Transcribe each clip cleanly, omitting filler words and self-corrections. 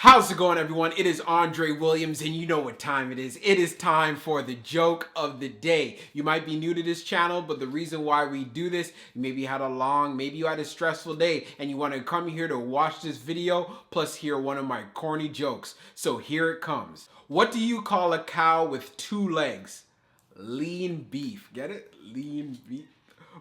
How's it going, everyone? It is Andre Williams, and you know what time it is. It is time for the joke of the day. You might be new to this channel, but the reason why we do this, maybe you had a stressful day, and you want to come here to watch this video, plus hear one of my corny jokes. So here it comes. What do you call a cow with two legs? Lean beef. Get it? Lean beef.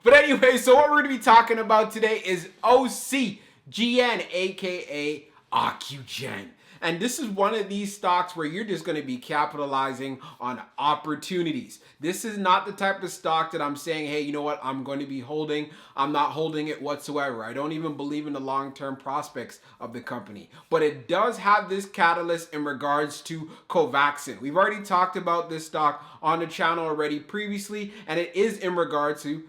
But anyway, so what we're going to be talking about today is OCGN, aka Ocugen. And this is one of these stocks where you're just going to be capitalizing on opportunities. This is not the type of stock that I'm saying, hey, you know what, I'm going to be holding. I'm not holding it whatsoever. I don't even believe in the long-term prospects of the company. But it does have this catalyst in regards to covaxin. We've already talked about this stock on the channel already previously, and it is in regards to,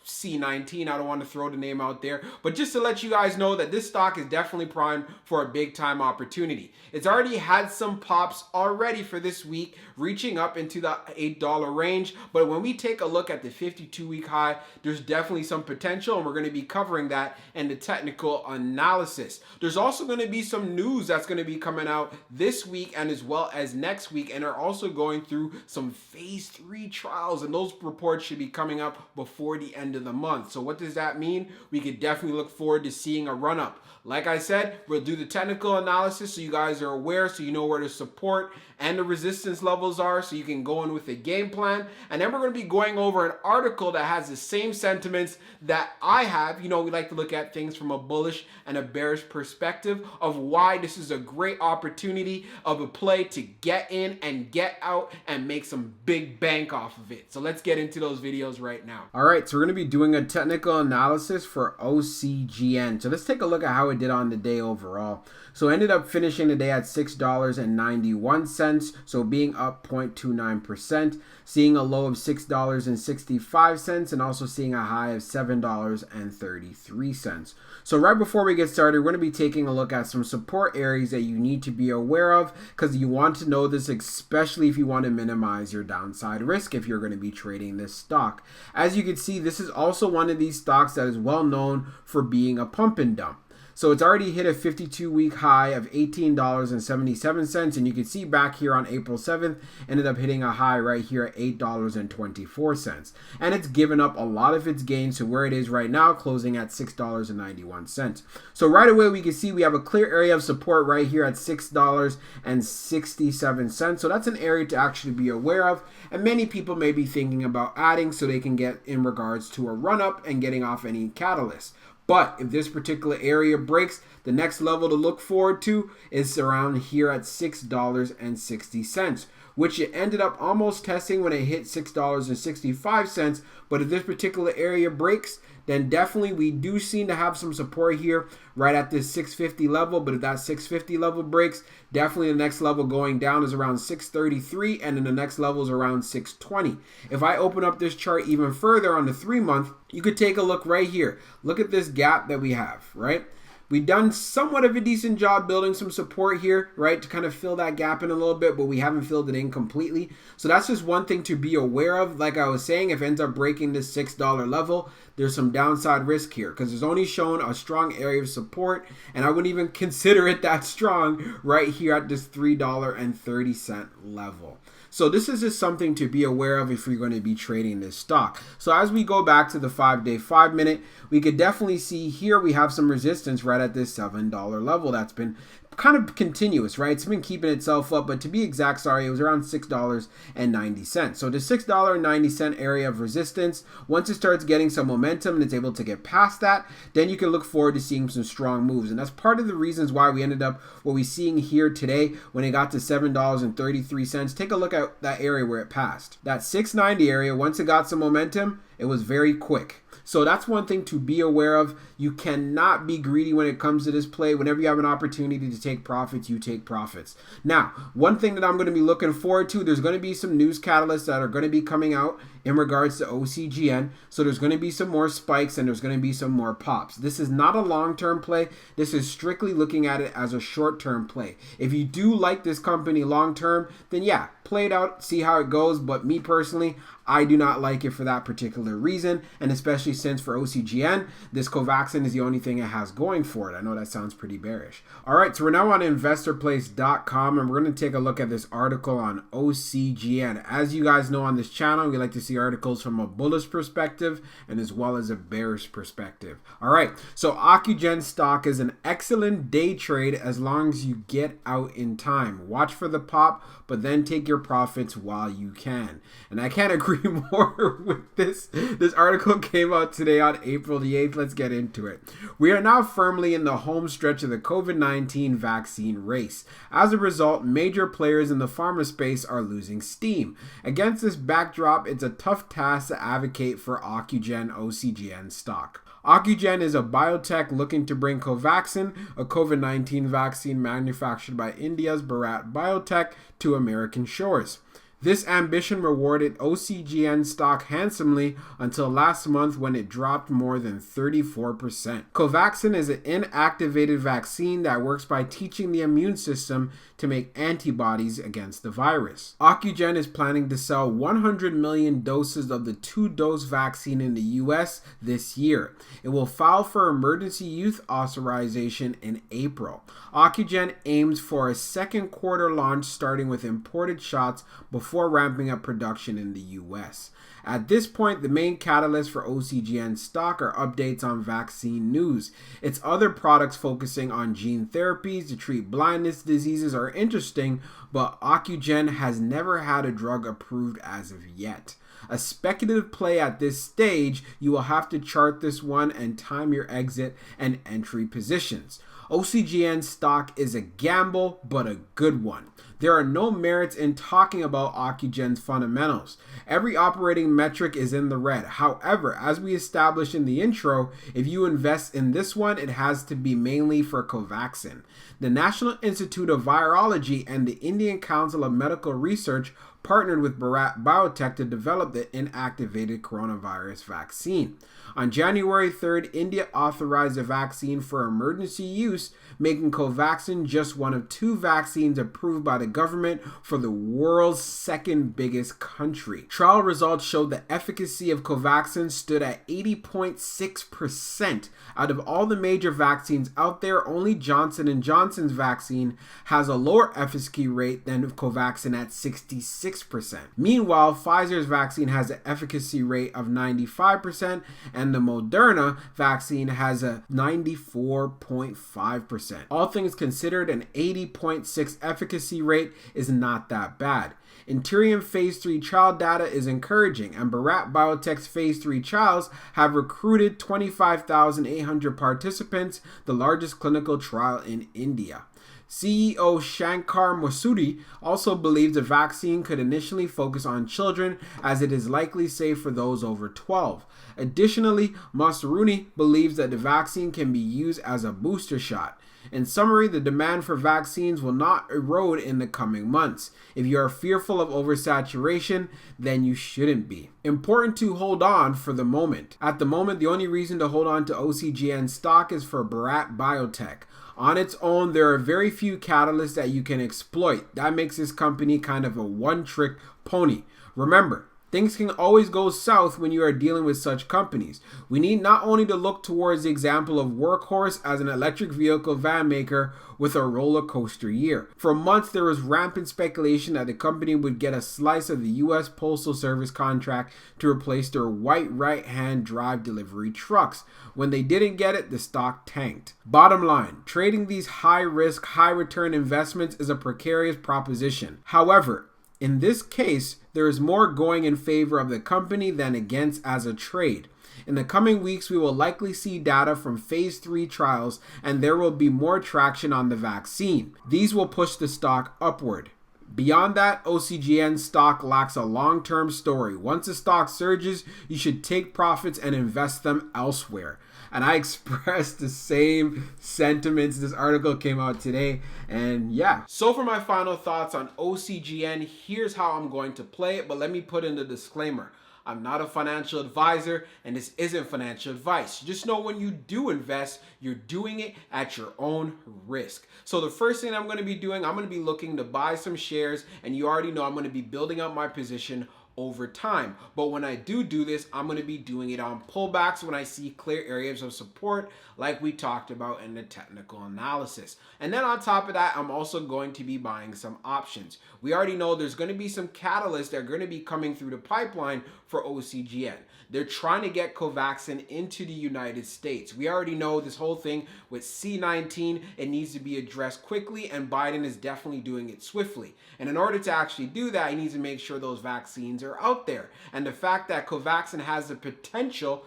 C19. I don't want to throw the name out there, but just to let you guys know that this stock is definitely primed for a big time opportunity. It's already had some pops already for this week, reaching up into the $8 range. But when we take a look at the 52-week high, there's definitely some potential, and we're going to be covering that in the technical analysis. There's also going to be some news that's going to be coming out this week and as well as next week, and are also going through some phase 3 trials, and those reports should be coming up before the end of the month. So what does that mean? We could definitely look forward to seeing a run up. Like I said, we'll do the technical analysis so you guys are aware, so you know where the support and the resistance levels are, so you can go in with a game plan. And then we're going to be going over an article that has the same sentiments that I have. We like to look at things from a bullish and a bearish perspective of why this is a great opportunity of a play to get in and get out and make some big bank off of it. So let's get into those videos right now. All right, so we're going to be doing a technical analysis for OCGN. So let's take a look at how it did on the day overall. So ended up finishing the day at $6.91, so being up 0.29%, seeing a low of $6.65, and also seeing a high of $7.33. So right before we get started, we're going to be taking a look at some support areas that you need to be aware of, because you want to know this, especially if you want to minimize your downside risk if you're going to be trading this stock. As you can see, this is also one of these stocks that is well known for being a pump and dump. So it's already hit a 52-week high of $18.77, and you can see back here on April 7th, ended up hitting a high right here at $8.24. And it's given up a lot of its gains to where it is right now, closing at $6.91. So right away, we can see we have a clear area of support right here at $6.67. So that's an area to actually be aware of, and many people may be thinking about adding so they can get in regards to a run-up and getting off any catalyst. But if this particular area breaks, the next level to look forward to is around here at $6.60, which it ended up almost testing when it hit $6.65. But if this particular area breaks, then definitely we do seem to have some support here right at this 650 level. But if that 650 level breaks, definitely the next level going down is around 633, and then the next level is around 620. If I open up this chart even further on the 3-month, you could take a look right here. Look at this gap that we have, right? We've done somewhat of a decent job building some support here, right, to kind of fill that gap in a little bit, but we haven't filled it in completely. So that's just one thing to be aware of. Like I was saying, if it ends up breaking this $6 level, there's some downside risk here because it's only shown a strong area of support, and I wouldn't even consider it that strong right here at this $3.30 level. So this is just something to be aware of if you're going to be trading this stock. So as we go back to the 5-day, 5-minute, we could definitely see here we have some resistance right at this $7 level that's been kind of continuous, right? It's been keeping itself up, but to be exact, it was around $6.90. So the $6.90 area of resistance, once it starts getting some momentum and it's able to get past that, then you can look forward to seeing some strong moves. And that's part of the reasons why we ended up what we're seeing here today when it got to $7.33. Take a look at that area where it passed. That $6.90 area, once it got some momentum, it was very quick. So that's one thing to be aware of. You cannot be greedy when it comes to this play. Whenever you have an opportunity to take profits, you take profits. Now, one thing that I'm going to be looking forward to, there's going to be some news catalysts that are going to be coming out in regards to OCGN. So there's going to be some more spikes and there's going to be some more pops. This is not a long-term play. This is strictly looking at it as a short-term play. If you do like this company long-term, then yeah, play it out, see how it goes. But me personally, I do not like it for that particular reason, and especially since for OCGN, this covaxin is the only thing it has going for it. I know that sounds pretty bearish. All right, so we're now on investorplace.com, and we're going to take a look at this article on OCGN. As you guys know on this channel, we like to see articles from a bullish perspective and as well as a bearish perspective. All right, so Ocugen stock is an excellent day trade as long as you get out in time. Watch for the pop, but then take your profits while you can. And I can't agree more with this. This article came out today on April the 8th. Let's get into it. We are now firmly in the home stretch of the COVID-19 vaccine race. As a result, major players in the pharma space are losing steam. Against this backdrop, it's a tough task to advocate for Ocugen OCGN stock. Ocugen is a biotech looking to bring covaxin, a COVID-19 vaccine manufactured by India's Bharat Biotech, to American shores. This ambition rewarded OCGN stock handsomely until last month when it dropped more than 34%. Covaxin is an inactivated vaccine that works by teaching the immune system to make antibodies against the virus. Ocugen is planning to sell 100 million doses of the 2-dose vaccine in the US this year. It will file for emergency use authorization in April. Ocugen aims for a second quarter launch starting with imported shots before ramping up production in the US. At this point, the main catalyst for OCGN stock are updates on vaccine news. Its other products focusing on gene therapies to treat blindness diseases are interesting, but Ocugen has never had a drug approved as of yet. A speculative play at this stage, you will have to chart this one and time your exit and entry positions. OCGN stock is a gamble, but a good one. There are no merits in talking about Ocugen's fundamentals. Every operating metric is in the red. However, as we established in the intro, if you invest in this one, it has to be mainly for covaxin. The National Institute of Virology and the Indian Council of Medical Research partnered with Bharat Biotech to develop the inactivated coronavirus vaccine. On January 3rd, India authorized a vaccine for emergency use, making covaxin just one of 2 vaccines approved by the government for the world's second biggest country. Trial results showed the efficacy of covaxin stood at 80.6%. Out of all the major vaccines out there, only Johnson & Johnson's vaccine has a lower efficacy rate than covaxin at 66%. Meanwhile, Pfizer's vaccine has an efficacy rate of 95%, and the Moderna vaccine has a 94.5%. All things considered, an 80.6 efficacy rate is not that bad. Interium phase 3 trial data is encouraging, and Bharat Biotech's phase 3 trials have recruited 25,800 participants, the largest clinical trial in India. CEO Shankar Masudi also believes the vaccine could initially focus on children as it is likely safe for those over 12. Additionally, Masaruni believes that the vaccine can be used as a booster shot. In summary, the demand for vaccines will not erode in the coming months. If you are fearful of oversaturation, then you shouldn't be. Important to hold on for the moment. At the moment, the only reason to hold on to OCGN stock is for Bharat Biotech. On its own, there are very few catalysts that you can exploit. That makes this company kind of a one-trick pony. Remember, things can always go south when you are dealing with such companies. We need not only to look towards the example of Workhorse as an electric vehicle van maker with a roller coaster year. For months, there was rampant speculation that the company would get a slice of the U.S. Postal Service contract to replace their white right-hand drive delivery trucks. When they didn't get it, the stock tanked. Bottom line, trading these high-risk, high-return investments is a precarious proposition. However, in this case, there is more going in favor of the company than against as a trade. In the coming weeks, we will likely see data from phase 3 trials, and there will be more traction on the vaccine. These will push the stock upward. Beyond that, OCGN stock lacks a long-term story. Once the stock surges, you should take profits and invest them elsewhere. And I expressed the same sentiments. This article came out today, and yeah. So for my final thoughts on OCGN, here's how I'm going to play it, but let me put in the disclaimer. I'm not a financial advisor, and this isn't financial advice. Just know when you do invest, you're doing it at your own risk. So the first thing I'm going to be doing, I'm going to be looking to buy some shares, and you already know I'm going to be building up my position over time. But when I do this, I'm going to be doing it on pullbacks when I see clear areas of support like we talked about in the technical analysis. And then on top of that, I'm also going to be buying some options. We already know there's going to be some catalysts that are going to be coming through the pipeline for OCGN. They're trying to get covaxin into the United States. We already know this whole thing with C-19, it needs to be addressed quickly, and Biden is definitely doing it swiftly. And in order to actually do that, he needs to make sure those vaccines are out there. And the fact that covaxin has the potential,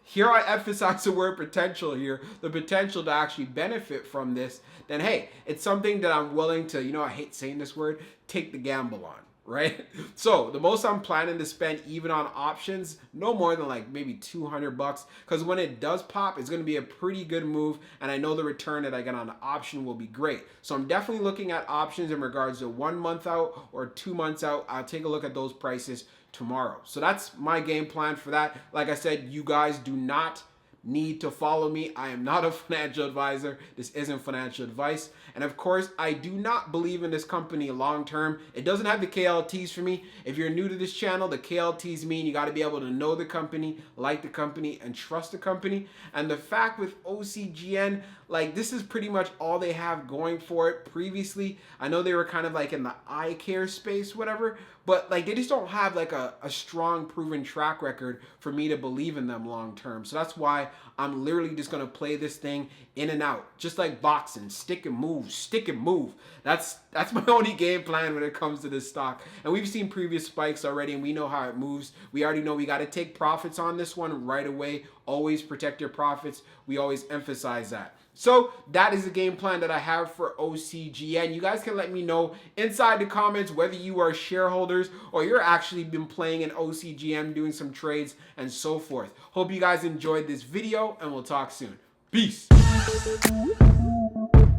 here I emphasize the word potential here, the potential to actually benefit from this, then hey, it's something that I'm willing to, I hate saying this word, take the gamble on. Right? So the most I'm planning to spend even on options, no more than like maybe $200, because when it does pop, it's going to be a pretty good move, and I know the return that I get on the option will be great. So I'm definitely looking at options in regards to 1 month out or 2 months out. I'll take a look at those prices tomorrow. So that's my game plan for that. Like I said, you guys do not need to follow me. I am not a financial advisor. This isn't financial advice. And of course, I do not believe in this company long term. It doesn't have the KLTs for me. If you're new to this channel, the KLTs mean you got to be able to know the company, like the company, and trust the company. And the fact with OCGN, like this is pretty much all they have going for it. Previously, I know they were kind of like in the eye care space, whatever, but like they just don't have like a strong proven track record for me to believe in them long term. So that's why I'm literally just gonna play this thing in and out, just like boxing, stick and move, stick and move. That's my only game plan when it comes to this stock. And we've seen previous spikes already, and we know how it moves. We already know we got to take profits on this one right away. Always protect your profits. We always emphasize that. So that is the game plan that I have for OCGN. You guys can let me know inside the comments whether you are shareholders or you're actually been playing in OCGN, doing some trades and so forth. Hope you guys enjoyed this video, and we'll talk soon. Peace.